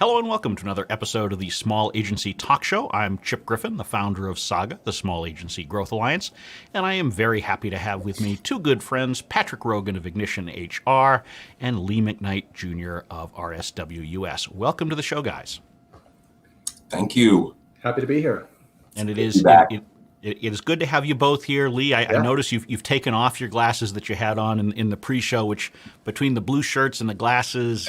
Hello and welcome to another episode of the Small Agency Talk Show. I'm Chip Griffin, the founder of Saga, the Small Agency Growth Alliance, and I am very happy to have with me two good friends, Patrick Rogan of Ignition HR and Lee McKnight Jr. of RSW US. Welcome to the show, guys. Thank you. Happy to be here. And it is good to have you both here. Lee, I notice you've taken off your glasses that you had on in the pre-show, which between the blue shirts and the glasses,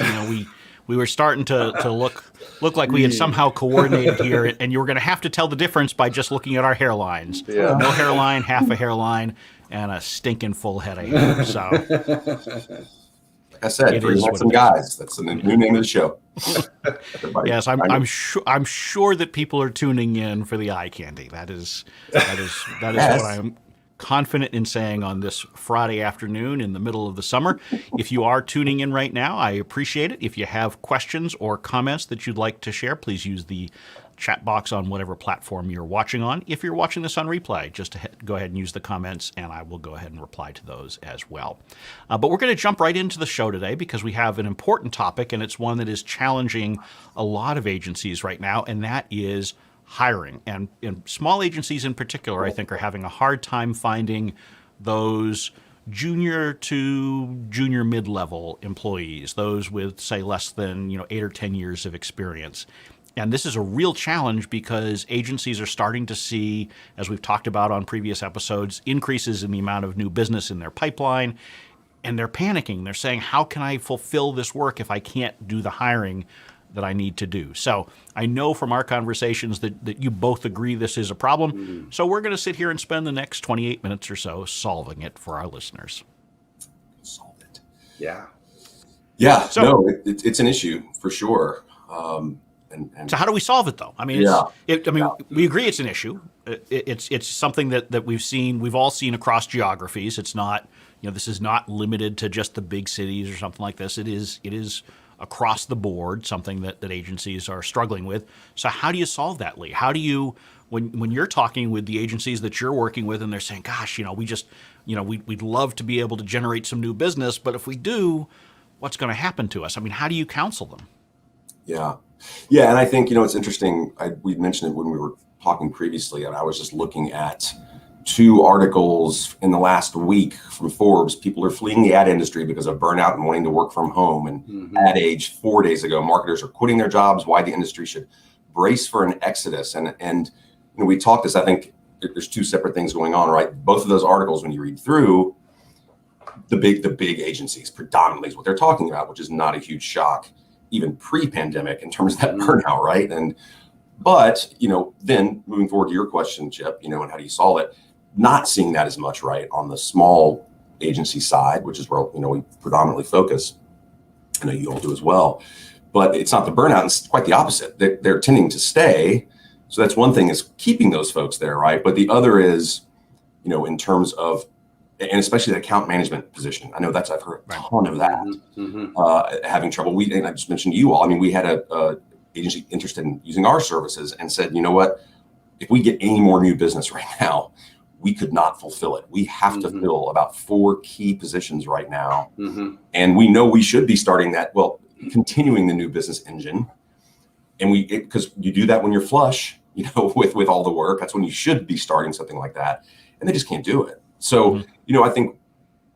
we were starting to look like we had somehow coordinated here, and you were going to have to tell the difference by just looking at our hairlines. Yeah. No hairline, half a hairline, and a stinking full head of hair. So, like I said, three handsome guys. That's the new name of the show. Yes, I'm sure that people are tuning in for the eye candy. That is yes. What I'm confident in saying on this Friday afternoon in the middle of the summer. If you are tuning in right now, I appreciate it. If you have questions or comments that you'd like to share, please use the chat box on whatever platform you're watching on. If you're watching this on replay, just go ahead and use the comments, and I will go ahead and reply to those as well. But we're going to jump right into the show today because we have an important topic, and it's one that is challenging a lot of agencies right now, and that is hiring. And small agencies in particular, I think, are having a hard time finding those junior to junior mid-level employees, those with, say, less than 8 or 10 years of experience. And this is a real challenge because agencies are starting to see, as we've talked about on previous episodes, increases in the amount of new business in their pipeline, and they're panicking. They're saying, how can I fulfill this work if I can't do the hiring that I need to do? So I know from our conversations that you both agree this is a problem. So we're going to sit here and spend the next 28 minutes or so solving it for our listeners. Solve it. Yeah. Yeah. So, no, it's an issue for sure. So how do we solve it, though? I mean, we agree it's an issue. It's something that we've all seen across geographies. It's not, this is not limited to just the big cities or something like this. It is across the board, something that agencies are struggling with. So how do you solve that, Lee? How do you, when you're talking with the agencies that you're working with and they're saying, gosh, we'd love to be able to generate some new business, but if we do, what's going to happen to us? I mean, how do you counsel them? Yeah. Yeah. And I think, it's interesting. We mentioned it when we were talking previously, and I was just looking at 2 articles in the last week from Forbes. People are fleeing the ad industry because of burnout and wanting to work from home. And Ad Age 4 days ago, marketers are quitting their jobs. Why the industry should brace for an exodus. And we talked this. I think there's 2 separate things going on, right? Both of those articles, when you read through, the big agencies predominantly is what they're talking about, which is not a huge shock, even pre-pandemic in terms of that burnout, right? But then moving forward to your question, Chip, and how do you solve it? Not seeing that as much, right, on the small agency side, which is where we predominantly focus. I know you all do as well, but it's not the burnout. It's quite the opposite. They're tending to stay. So that's one thing, is keeping those folks there, right? But the other is, in terms of, and especially the account management position. I know I've heard a ton of that, having trouble. And I just mentioned to you all, we had a agency interested in using our services and said, you know what, if we get any more new business right now, we could not fulfill it. We have to fill about 4 key positions right now. And we know we should be starting that, continuing the new business engine. And because you do that when you're flush, with all the work, that's when you should be starting something like that. And they just can't do it. So, I think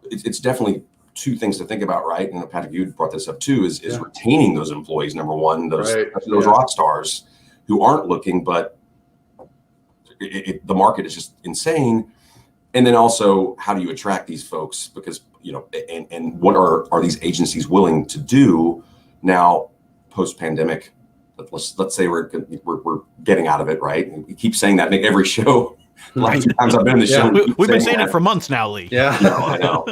it's definitely 2 things to think about, right? And Patrick, you brought this up too, is retaining those employees. Number one, those rock stars who aren't looking, but the market is just insane. And then also, how do you attract these folks? Because, and what are these agencies willing to do now post-pandemic? Let's say we're getting out of it, right? And we keep saying that in every show. The last 2 times I've been in the show. We've been saying it for months now, Lee. Yeah. I know.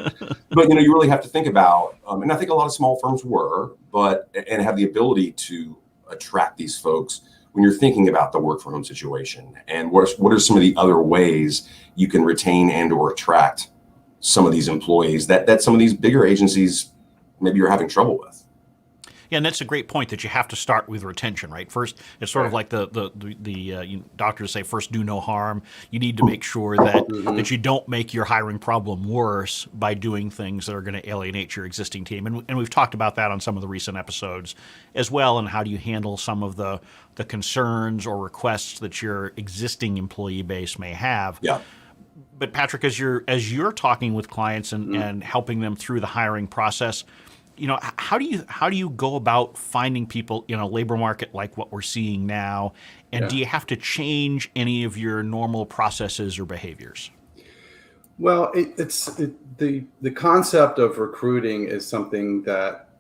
But, you really have to think about, and I think a lot of small firms and have the ability to attract these folks when you're thinking about the work from home situation. And what are some of the other ways you can retain and or attract some of these employees that some of these bigger agencies maybe you're having trouble with? Yeah, and that's a great point that you have to start with retention, right? First, it's sort of like doctors say, first do no harm. You need to make sure that you don't make your hiring problem worse by doing things that are going to alienate your existing team. And we've talked about that on some of the recent episodes as well. And how do you handle some of the concerns or requests that your existing employee base may have? Yeah. But Patrick, as you're talking with clients and helping them through the hiring process, how do you go about finding people in a labor market like what we're seeing now? And do you have to change any of your normal processes or behaviors? Well, the concept of recruiting is something that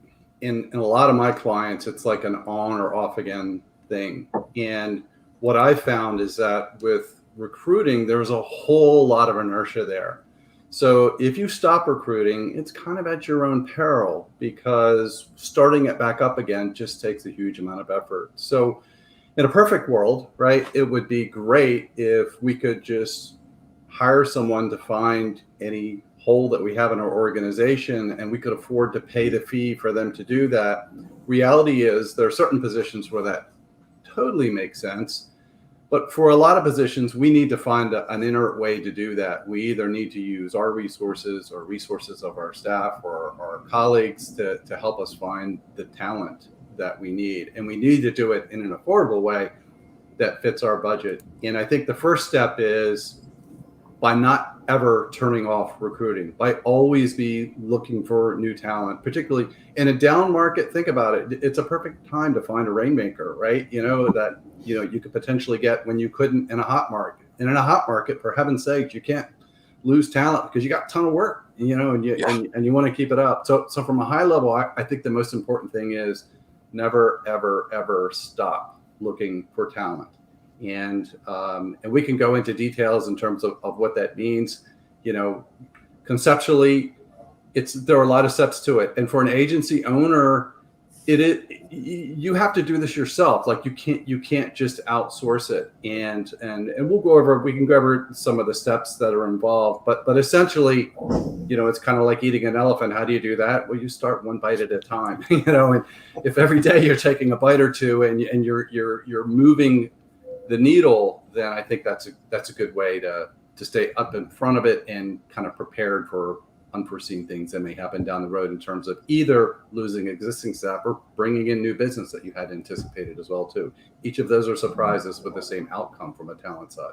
in a lot of my clients, it's like an on or off again thing. And what I found is that with recruiting, there's a whole lot of inertia there. So if you stop recruiting, it's kind of at your own peril, because starting it back up again just takes a huge amount of effort. So in a perfect world, right, it would be great if we could just hire someone to find any hole that we have in our organization, and we could afford to pay the fee for them to do that. Reality is there are certain positions where that totally makes sense. But for a lot of positions, we need to find an inert way to do that. We either need to use our resources or resources of our staff or our colleagues to help us find the talent that we need. And we need to do it in an affordable way that fits our budget. And I think the first step is by not ever turning off recruiting, by always be looking for new talent, particularly in a down market. Think about it. It's a perfect time to find a rainmaker, right? You could potentially get when you couldn't in a hot market. And in a hot market, for heaven's sake, you can't lose talent because you got a ton of work, and you want to keep it up. So from a high level, I think the most important thing is never, ever, ever stop looking for talent. And we can go into details in terms of what that means. Conceptually, there are a lot of steps to it. And for an agency owner, you have to do this yourself. Like you can't just outsource it. And we can go over some of the steps that are involved. But essentially, it's kind of like eating an elephant. How do you do that? Well, you start one bite at a time. And if every day you're taking a bite or two and you're moving the needle, then I think that's a good way to stay up in front of it and kind of prepared for unforeseen things that may happen down the road in terms of either losing existing staff or bringing in new business that you had anticipated as well too. Each of those are surprises with the same outcome from a talent side.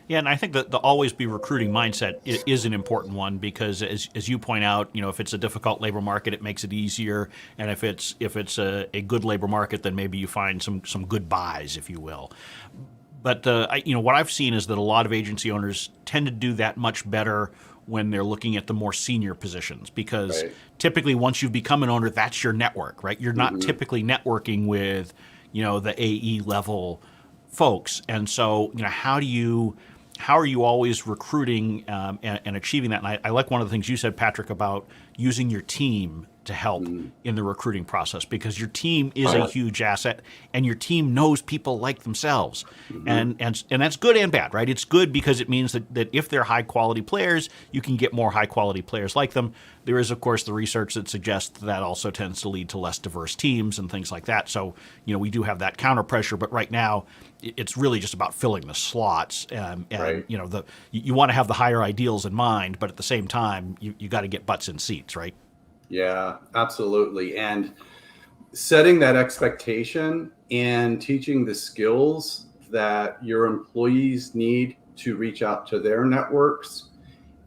Yeah, and I think that the always be recruiting mindset is an important one, because as you point out, if it's a difficult labor market, it makes it easier, and if it's a good labor market, then maybe you find some good buys, if you will. But what I've seen is that a lot of agency owners tend to do that much better when they're looking at the more senior positions, because typically once you've become an owner, that's your network, right? You're not typically networking with the AE level folks, and so how are you always recruiting and achieving that? And I like one of the things you said, Patrick, about using your team to help in the recruiting process, because your team is a huge asset, and your team knows people like themselves. And that's good and bad, right? It's good because it means that if they're high quality players, you can get more high quality players like them. There is, of course, the research that suggests that also tends to lead to less diverse teams and things like that. So, we do have that counter pressure, but right now it's really just about filling the slots. You want to have the higher ideals in mind, but at the same time, you got to get butts in seats, right? Yeah, absolutely. And setting that expectation and teaching the skills that your employees need to reach out to their networks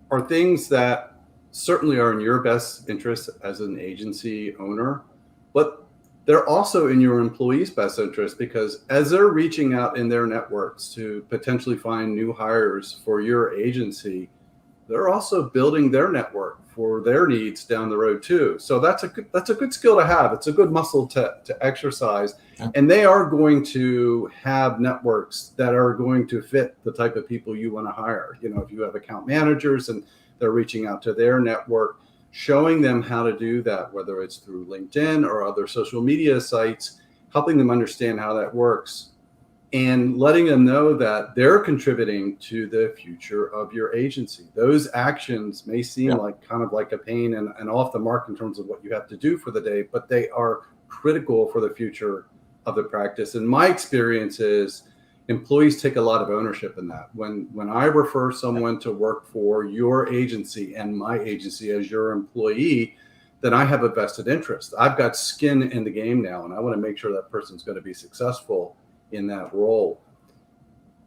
are things that certainly are in your best interest as an agency owner, but they're also in your employees' best interest, because as they're reaching out in their networks to potentially find new hires for your agency, they're also building their network for their needs down the road too. So that's a good skill to have. It's a good muscle to exercise. Yeah. And they are going to have networks that are going to fit the type of people you want to hire. If you have account managers and they're reaching out to their network, showing them how to do that, whether it's through LinkedIn or other social media sites, helping them understand how that works. and letting them know that they're contributing to the future of your agency. Those actions may seem like kind of like a pain and off the mark in terms of what you have to do for the day, but they are critical for the future of the practice. And my experience is employees take a lot of ownership in that. When I refer someone to work for your agency and my agency as your employee, then I have a vested interest. I've got skin in the game now, and I want to make sure that person's going to be successful in that role.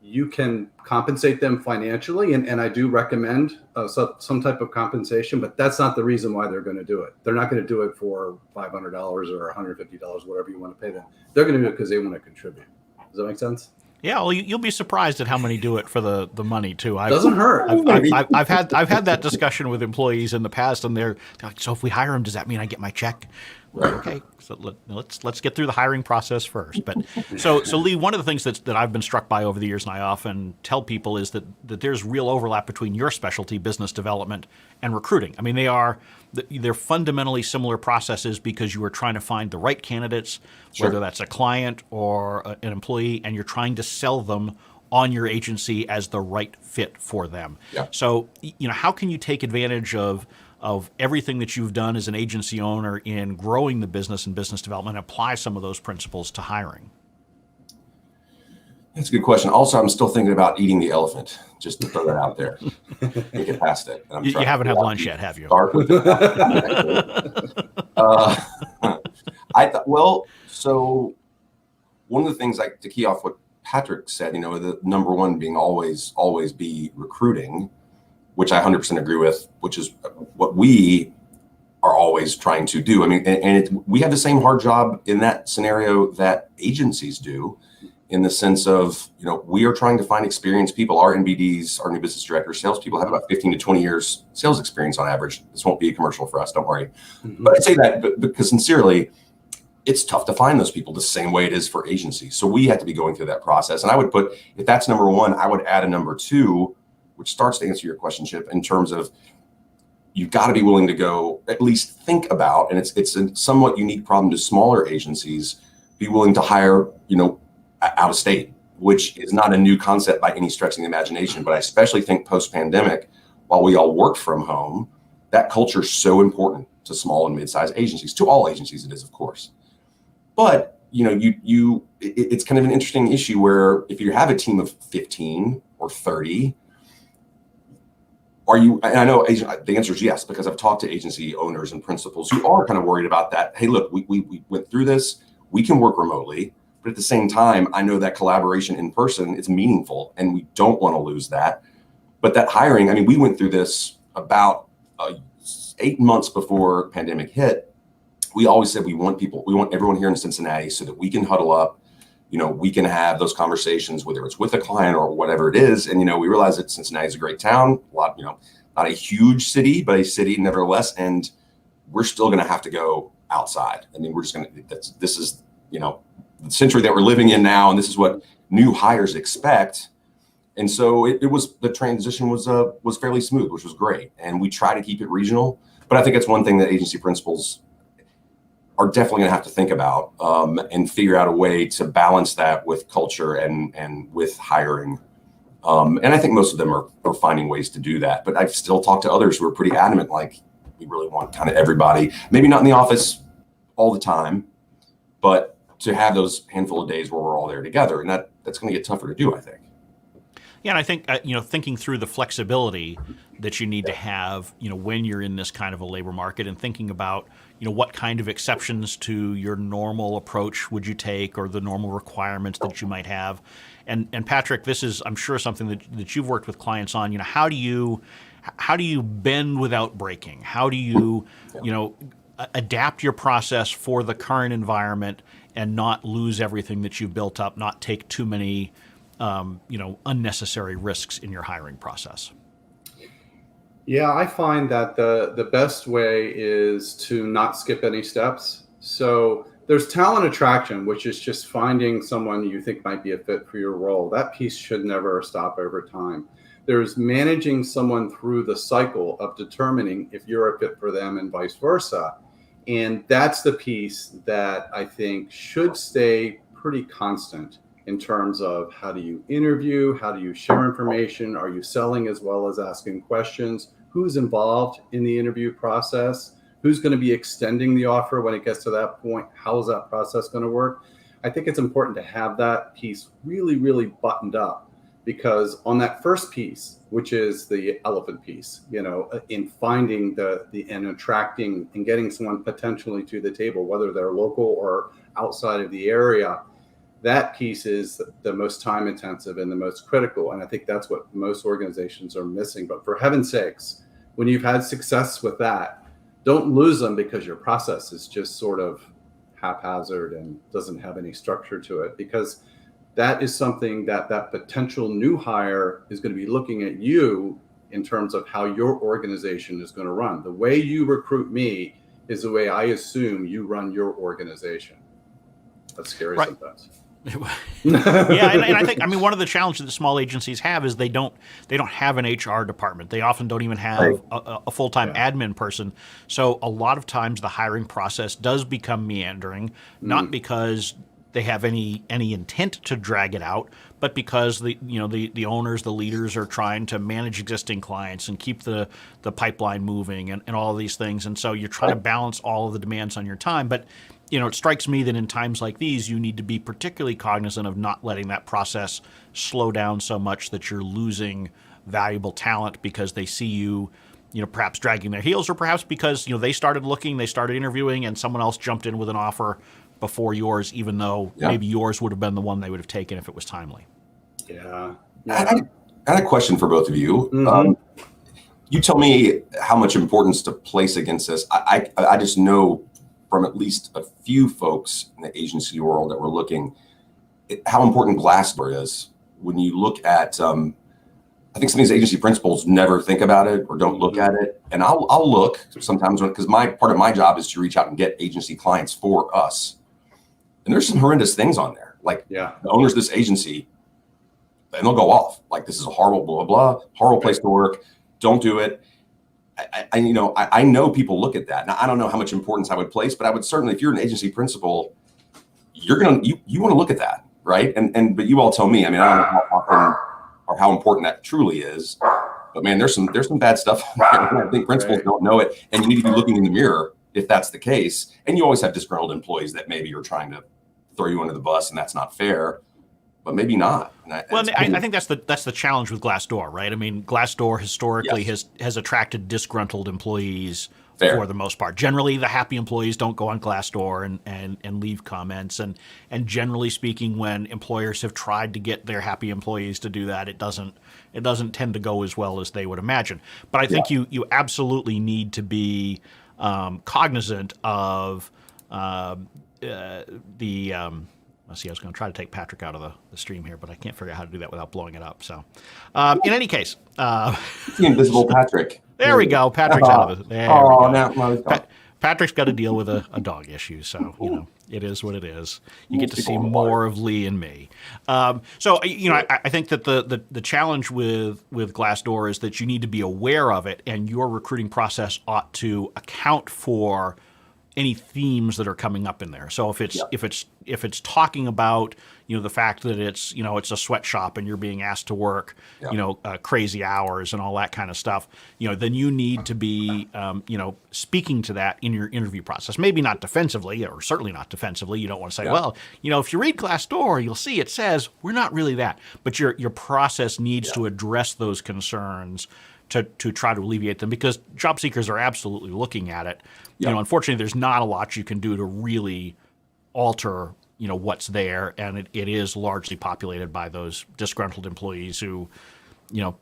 You can compensate them financially, and I do recommend some type of compensation, but that's not the reason why they're going to do it. They're not going to do it for $500 or $150, whatever you want to pay them. They're going to do it because they want to contribute. Does that make sense? Yeah, well, you'll be surprised at how many do it for the money too. Doesn't hurt. I've had that discussion with employees in the past, and they're like, "So if we hire him, does that mean I get my check?" Right. Okay, so let's get through the hiring process first. But so Lee, one of the things that I've been struck by over the years, and I often tell people, is that there's real overlap between your specialty, business development, and recruiting. I mean, they're fundamentally similar processes because you are trying to find the right candidates, whether that's a client or an employee, and you're trying to sell them on your agency as the right fit for them. Yeah. So, how can you take advantage of everything that you've done as an agency owner in growing the business and business development and apply some of those principles to hiring? That's a good question. Also, I'm still thinking about eating the elephant, just to throw that out there. Can't get past it. You haven't had lunch yet, have you? Start with it. So one of the things, like to key off what Patrick said, the number one being always be recruiting, which I 100% agree with, which is what we are always trying to do. I mean, we have the same hard job in that scenario that agencies do, in the sense of, we are trying to find experienced people. Our NBDs, our new business directors, salespeople have about 15 to 20 years sales experience on average. This won't be a commercial for us, don't worry. Mm-hmm. But I say that because sincerely, it's tough to find those people the same way it is for agencies. So we have to be going through that process. And I would put, if that's number one, I would add a number two, which starts to answer your question, Chip, in terms of you've got to be willing to go at least think about, and it's a somewhat unique problem to smaller agencies, be willing to hire, out of state, which is not a new concept by any stretch of the imagination. But I especially think post-pandemic, while we all worked from home, that culture is so important to small and mid-sized agencies. To all agencies, it is, of course. But it's kind of an interesting issue where if you have a team of 15 or 30, and I know the answer is yes, because I've talked to agency owners and principals who are kind of worried about that. Hey, look, we went through this. We can work remotely. But at the same time, I know that collaboration in person is meaningful, and we don't want to lose that. But that hiring, I mean, we went through this about 8 months before pandemic hit. We always said we want everyone here in Cincinnati so that we can huddle up, we can have those conversations, whether it's with a client or whatever it is. And, we realize that Cincinnati is a great town, not a huge city, but a city nevertheless. And we're still going to have to go outside. I mean, we're just going to, this is, the century that we're living in now, and this is what new hires expect. And so the transition was fairly smooth, which was great. And we try to keep it regional, but I think it's one thing that agency principals are definitely going to have to think about and figure out a way to balance that with culture and with hiring. And I think most of them are finding ways to do that. But I've still talked to others who are pretty adamant, like we really want kind of everybody, maybe not in the office all the time, but to have those handful of days where we're all there together. And that's going to get tougher to do, I think. Yeah, and I think, thinking through the flexibility that you need to have, when you're in this kind of a labor market, and thinking about, what kind of exceptions to your normal approach would you take, or the normal requirements that you might have. And Patrick, this is, I'm sure, something that you've worked with clients on. How do you bend without breaking? How do you, adapt your process for the current environment and not lose everything that you've built up, not take too many unnecessary risks in your hiring process? Yeah, I find that the best way is to not skip any steps. So there's talent attraction, which is just finding someone you think might be a fit for your role. That piece should never stop over time. There's managing someone through the cycle of determining if you're a fit for them and vice versa. And that's the piece that I think should stay pretty constant in terms of how do you interview, how do you share information, are you selling as well as asking questions, who's involved in the interview process, who's going to be extending the offer when it gets to that point, how is that process going to work. I think it's important to have that piece really, really buttoned up, because on that first piece, which is the elephant piece, in finding and attracting and getting someone potentially to the table, whether they're local or outside of the area, that piece is the most time intensive and the most critical. And I think that's what most organizations are missing. But for heaven's sakes, when you've had success with that, don't lose them because your process is just sort of haphazard and doesn't have any structure to it, because that is something that potential new hire is going to be looking at you in terms of how your organization is going to run. The way you recruit me is the way I assume you run your organization. That's scary sometimes. Yeah, and I think, one of the challenges that small agencies have is they don't have an HR department. They often don't even have a full-time admin person. So a lot of times the hiring process does become meandering, not because they have any intent to drag it out, but because the owners, the leaders are trying to manage existing clients and keep the pipeline moving and all of these things. And so you're trying to balance all of the demands on your time. But it strikes me that in times like these, you need to be particularly cognizant of not letting that process slow down so much that you're losing valuable talent because they see you, perhaps dragging their heels, or perhaps because, they started looking, they started interviewing, and someone else jumped in with an offer before yours, even though maybe yours would have been the one they would have taken if it was timely. Yeah. I had a question for both of you. You tell me how much importance to place against this. I just know from at least a few folks in the agency world that were looking how important Glassdoor is. When you look at, I think some of these agency principals never think about it or don't look at it. And I'll look sometimes because part of my job is to reach out and get agency clients for us. And there's some horrendous things on there. Like the owners of this agency, and they'll go off like, this is a horrible, blah, blah, horrible place to work. Don't do it. I know people look at that. Now, I don't know how much importance I would place, but I would certainly, if you're an agency principal, you want to look at that, right? But you all tell me. I don't know how often or how important that truly is. But man, there's some bad stuff. I think principals don't know it, and you need to be looking in the mirror if that's the case. And you always have disgruntled employees that maybe are trying to throw you under the bus, and that's not fair. But maybe not. I think that's the challenge with Glassdoor, right? Glassdoor historically has attracted disgruntled employees for the most part. Generally, the happy employees don't go on Glassdoor and leave comments. And generally speaking, when employers have tried to get their happy employees to do that, it doesn't tend to go as well as they would imagine. But I think you absolutely need to be cognizant of let's see, I was going to try to take Patrick out of the stream here, but I can't figure out how to do that without blowing it up. So, in any case, the invisible Patrick. There we go. Patrick's out of it. There we go. Patrick's got to deal with a dog issue, so it is what it is. You get to see more of Lee and me. I think that the challenge with Glassdoor is that you need to be aware of it, and your recruiting process ought to account for any themes that are coming up in there. So if it's talking about the fact that it's a sweatshop and you're being asked to work crazy hours and all that kind of stuff, then you need to be speaking to that in your interview process. Maybe not defensively, or certainly not defensively. You don't want to say, well, if you read Glassdoor, you'll see it says we're not really that. But your process needs to address those concerns to try to alleviate them, because job seekers are absolutely looking at it. Unfortunately, there's not a lot you can do to really alter, what's there, and it is largely populated by those disgruntled employees who,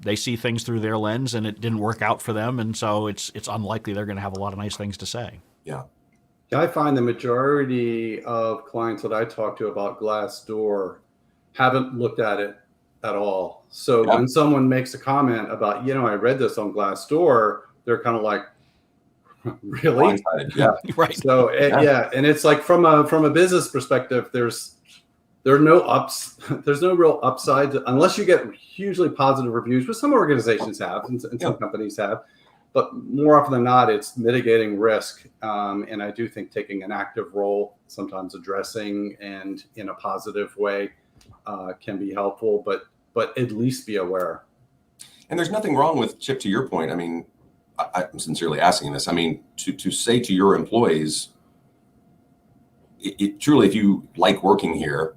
they see things through their lens, and it didn't work out for them, and so it's unlikely they're going to have a lot of nice things to say. Yeah, I find the majority of clients that I talk to about Glassdoor haven't looked at it at all. So when someone makes a comment about, I read this on Glassdoor, they're kind of like, really? Yeah. Right. So and it's like from a business perspective, there are no ups. There's no real upside unless you get hugely positive reviews, which some organizations have and some companies have. But more often than not, it's mitigating risk. And I do think taking an active role, sometimes addressing and in a positive way, can be helpful, but at least be aware. And there's nothing wrong with, Chip, to your point. I mean, I'm sincerely asking this. I mean, to say to your employees, truly, if you like working here,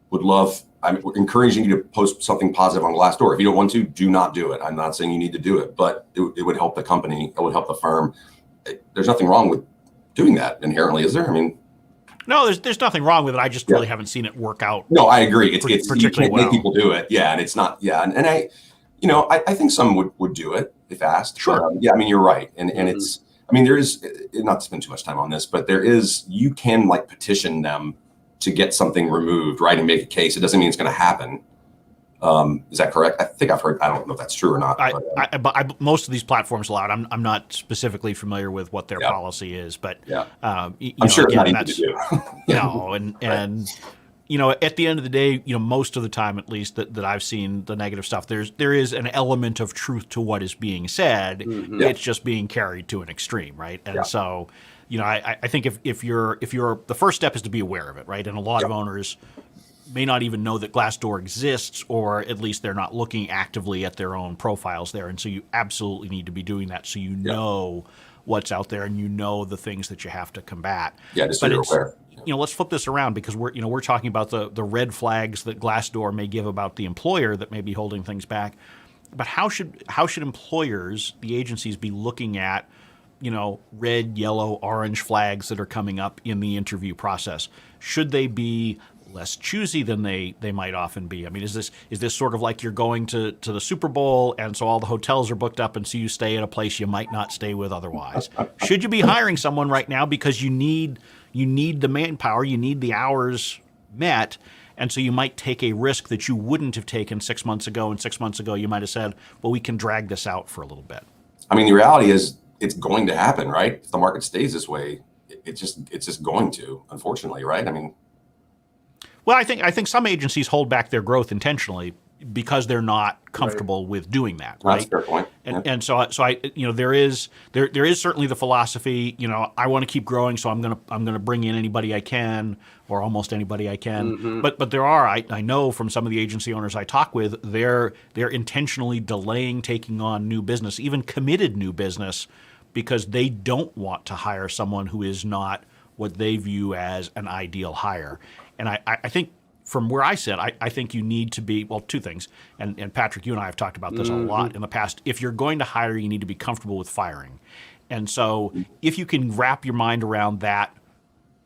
would love, I'm encouraging you to post something positive on Glassdoor. If you don't want to, do not do it. I'm not saying you need to do it, but it would help the company. It would help the firm. There's nothing wrong with doing that inherently, is there? I mean, no, there's nothing wrong with it. I just really haven't seen it work out. No, I agree. It's particularly you can't well. make people do it. Yeah, and it's not. Yeah, and I think some would do it if asked. Sure. But, I mean, you're right, and it's. I mean, there is, not to spend too much time on this, but you can like petition them to get something removed, right, and make a case. It doesn't mean it's going to happen. Is that correct? I think I've heard. I don't know if that's true or not. But most of these platforms allow it. I'm not specifically familiar with what their policy is, but I'm sure it's not easy to do. No, and at the end of the day, most of the time, at least that I've seen the negative stuff, there is an element of truth to what is being said. Mm-hmm. It's just being carried to an extreme, right? And so, I think if you're the first step is to be aware of it, right? And a lot of owners may not even know that Glassdoor exists, or at least they're not looking actively at their own profiles there. And so you absolutely need to be doing that, so you know what's out there and the things that you have to combat. Yeah, just so you're aware. Let's flip this around, because we're talking about the red flags that Glassdoor may give about the employer that may be holding things back. But how should employers, the agencies, be looking at red, yellow, orange flags that are coming up in the interview process? Should they be less choosy than they might often be? I mean, is this sort of like you're going to the Super Bowl, and so all the hotels are booked up, and so you stay at a place you might not stay with otherwise? Should you be hiring someone right now because you need the manpower, you need the hours met, and so you might take a risk that you wouldn't have taken 6 months ago, and 6 months ago you might have said, well, we can drag this out for a little bit. I mean, the reality is it's going to happen, right? If the market stays this way, it's just going to, unfortunately, right? I mean, well, I think some agencies hold back their growth intentionally because they're not comfortable with doing that, right? That's a fair point. And so I there is certainly the philosophy, I want to keep growing, so I'm gonna bring in anybody I can, or almost anybody I can. Mm-hmm. But there are, I know from some of the agency owners I talk with, they're intentionally delaying taking on new business, even committed new business, because they don't want to hire someone who is not what they view as an ideal hire. And I think from where I sit, I think you need to be, well, two things. And Patrick, you and I have talked about this a lot in the past. If you're going to hire, you need to be comfortable with firing. And so if you can wrap your mind around that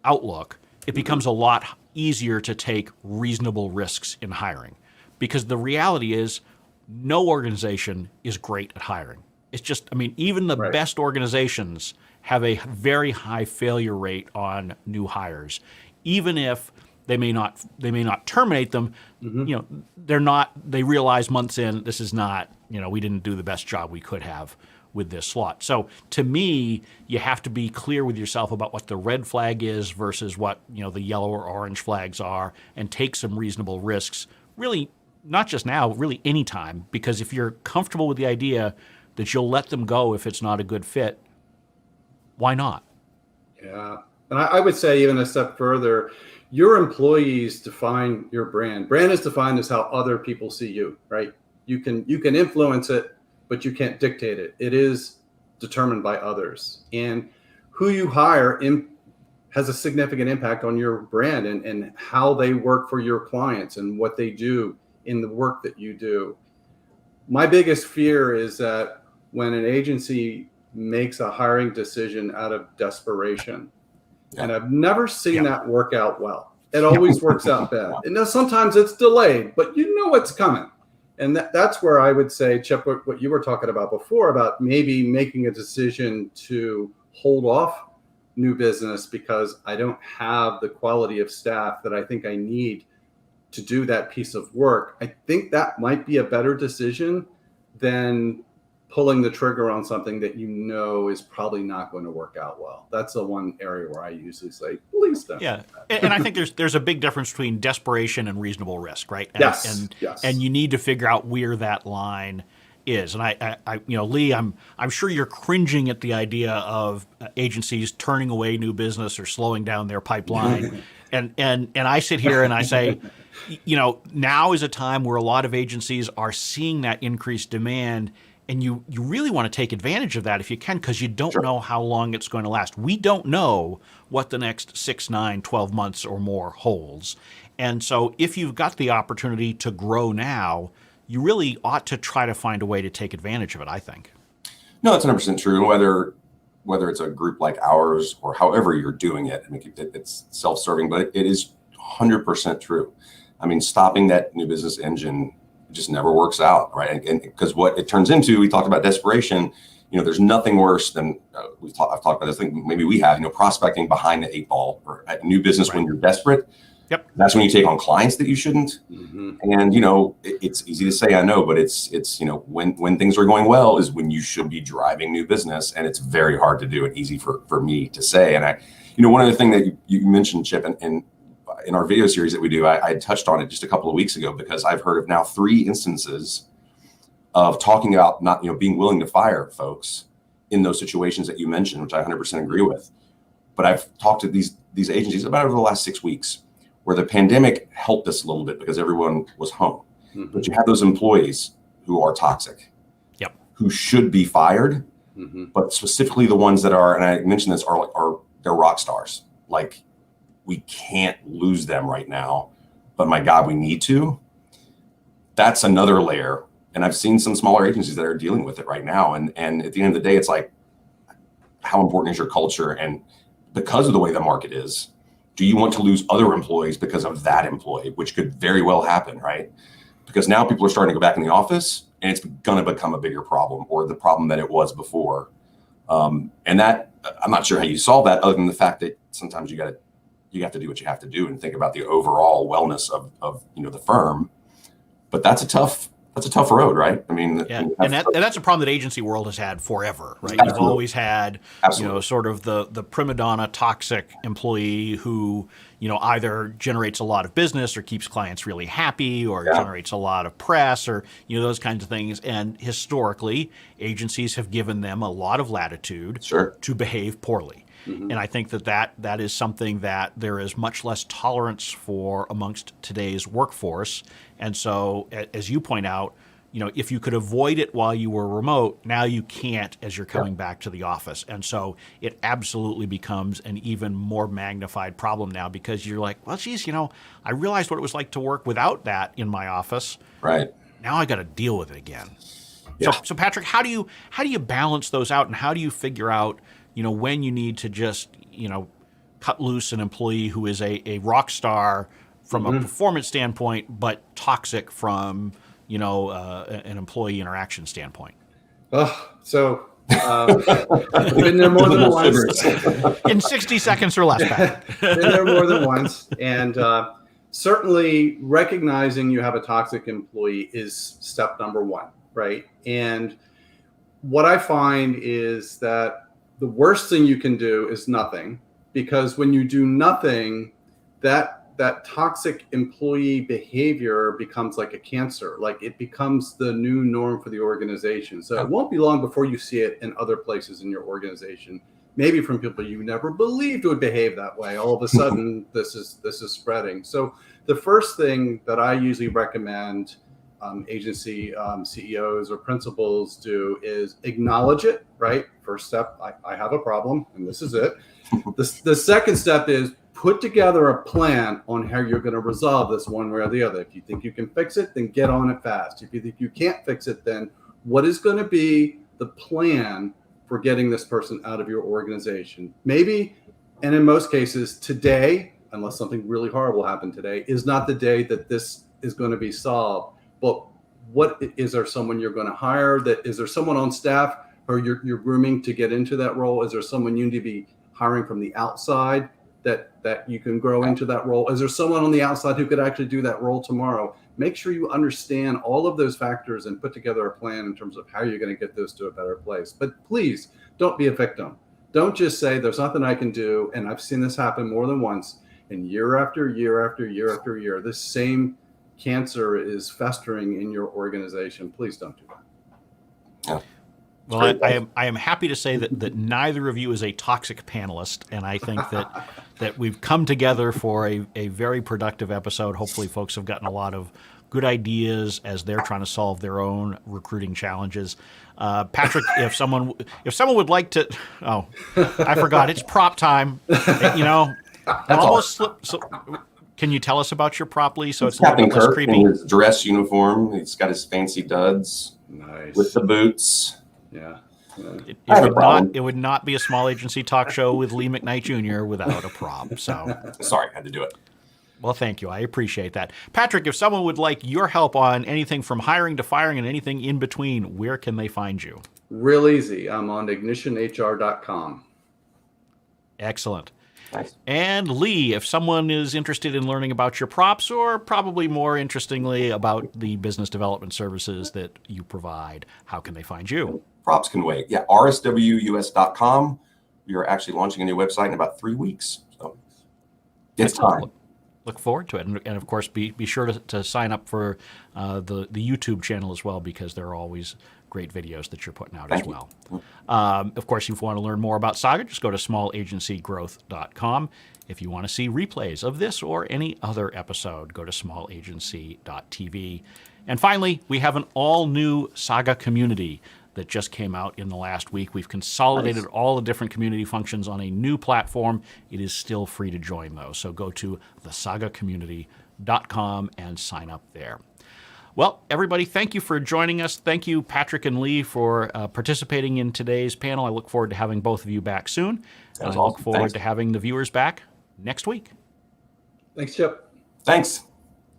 outlook, it becomes a lot easier to take reasonable risks in hiring. Because the reality is, no organization is great at hiring. It's just, even the best organizations have a very high failure rate on new hires. Even if they may not terminate them, they realize months in, this is not, we didn't do the best job we could have with this slot. So to me, you have to be clear with yourself about what the red flag is versus what, the yellow or orange flags are, and take some reasonable risks, really, not just now, really any time, because if you're comfortable with the idea that you'll let them go if it's not a good fit, why not? Yeah. And I would say even a step further, your employees define your brand. Brand is defined as how other people see you, right? You can influence it, but you can't dictate it. It is determined by others. And who you hire has a significant impact on your brand and how they work for your clients and what they do in the work that you do. My biggest fear is that when an agency makes a hiring decision out of desperation, and I've never seen that work out well. It always works out bad. And sometimes it's delayed, but you know it's coming. And that's where I would say, Chip, what you were talking about before, about maybe making a decision to hold off new business because I don't have the quality of staff that I think I need to do that piece of work. I think that might be a better decision than pulling the trigger on something that is probably not going to work out well. That's the one area where I usually say, please don't. Yeah, and I think there's a big difference between desperation and reasonable risk, right? And, yes. And you need to figure out where that line is. And I Lee, I'm sure you're cringing at the idea of agencies turning away new business or slowing down their pipeline. And I sit here and I say, now is a time where a lot of agencies are seeing that increased demand, and you really want to take advantage of that if you can, because you don't know how long it's going to last. We don't know what the next 6, 9, 12 months or more holds. And so if you've got the opportunity to grow now, you really ought to try to find a way to take advantage of it, I think. No, it's 100% true. Whether it's a group like ours or however you're doing it, I mean, it's self-serving, but it is 100% true. I mean, stopping that new business engine just never works out, right? And because what it turns into, we talked about desperation. There's nothing worse than I've talked about this. I think maybe we have, prospecting behind the 8 ball or at new business when you're desperate. Yep. That's when you take on clients that you shouldn't. Mm-hmm. And, it's easy to say, I know, but it's when things are going well is when you should be driving new business. And it's very hard to do and easy for me to say. And one other thing that you mentioned, Chip, and in our video series that we do, I touched on it just a couple of weeks ago, because I've heard of now 3 instances of talking about not, being willing to fire folks in those situations that you mentioned, which I 100% agree with. But I've talked to these agencies about over the last 6 weeks, where the pandemic helped us a little bit because everyone was home. Mm-hmm. But you have those employees who are toxic, who should be fired, but specifically the ones that are, and I mentioned this, they're rock stars. Like, we can't lose them right now, but my God, we need to. That's another layer. And I've seen some smaller agencies that are dealing with it right now. And at the end of the day, it's like, how important is your culture? And because of the way the market is, do you want to lose other employees because of that employee, which could very well happen, right? Because now people are starting to go back in the office, and it's going to become a bigger problem, or the problem that it was before. And that, I'm not sure how you solve that, other than the fact that sometimes you have to do what you have to do and think about the overall wellness of the firm. But that's a tough road, right? I mean, yeah. And that's a problem that agency world has had forever, right? Absolutely. You've always had, sort of the prima donna toxic employee who, either generates a lot of business or keeps clients really happy, or generates a lot of press, or, those kinds of things. And historically, agencies have given them a lot of latitude to behave poorly. Mm-hmm. And I think that is something that there is much less tolerance for amongst today's workforce. And so, as you point out, if you could avoid it while you were remote, now you can't as you're coming back to the office. And so it absolutely becomes an even more magnified problem now, because you're like, well, geez, I realized what it was like to work without that in my office. Right. Now I got to deal with it again. Yeah. So Patrick, how do you balance those out, and how do you figure out when you need to just, cut loose an employee who is a rock star from a performance standpoint, but toxic from, an employee interaction standpoint? So I've been there more than once. In 60 seconds or less, Patrick. Been there more than once. And certainly recognizing you have a toxic employee is step number 1, right? And what I find is that the worst thing you can do is nothing, because when you do nothing, that toxic employee behavior becomes like a cancer. Like, it becomes the new norm for the organization. So it won't be long before you see it in other places in your organization, maybe from people you never believed would behave that way. All of a sudden, this is spreading. So the first thing that I usually recommend agency CEOs or principals do is acknowledge it, right? First step, I have a problem, and this is it. The second step is put together a plan on how you're going to resolve this one way or the other. If you think you can fix it, then get on it fast. If you think you can't fix it, then what is going to be the plan for getting this person out of your organization? Maybe, and in most cases, today, unless something really horrible happened today, is not the day that this is going to be solved. But what is there someone you're going to hire? Is there someone on staff or you're grooming to get into that role? Is there someone you need to be hiring from the outside that you can grow into that role? Is there someone on the outside who could actually do that role tomorrow? Make sure you understand all of those factors and put together a plan in terms of how you're going to get this to a better place. But please don't be a victim. Don't just say there's nothing I can do. And I've seen this happen more than once. And year after year after year after year, this same cancer is festering in your organization. Please don't do that. Yeah. Well, I am happy to say that neither of you is a toxic panelist, and I think that we've come together for a very productive episode. Hopefully, folks have gotten a lot of good ideas as they're trying to solve their own recruiting challenges. Patrick, if someone would like to, I forgot, it's prop time. Almost slipped. So, can you tell us about your prop, Lee? So it's a little Captain bit less Kirk creepy. in his dress uniform. He's got his fancy duds. Nice. With the boots. Yeah. It would not be a small agency talk show with Lee McKnight Jr. without a prop. So sorry, I had to do it. Well, thank you. I appreciate that. Patrick, if someone would like your help on anything from hiring to firing and anything in between, where can they find you? Real easy. I'm on ignitionhr.com. Excellent. Nice. And Lee, if someone is interested in learning about your props, or probably more interestingly about the business development services that you provide, how can they find you? Props can wait. Yeah, rswus.com. We are actually launching a new website in about 3 weeks. So it's time. Look forward to it. And of course, be sure to sign up for the YouTube channel as well, because there are always great videos that you're putting out as well. Of course, if you want to learn more about Saga, just go to smallagencygrowth.com. If you want to see replays of this or any other episode, go to smallagency.tv. And finally, we have an all-new Saga community that just came out in the last week. We've consolidated all the different community functions on a new platform. It is still free to join, though. So go to thesagacommunity.com and sign up there. Well, everybody, thank you for joining us. Thank you, Patrick and Lee, for participating in today's panel. I look forward to having both of you back soon. And I look forward to having the viewers back next week. Thanks, Chip. Thanks.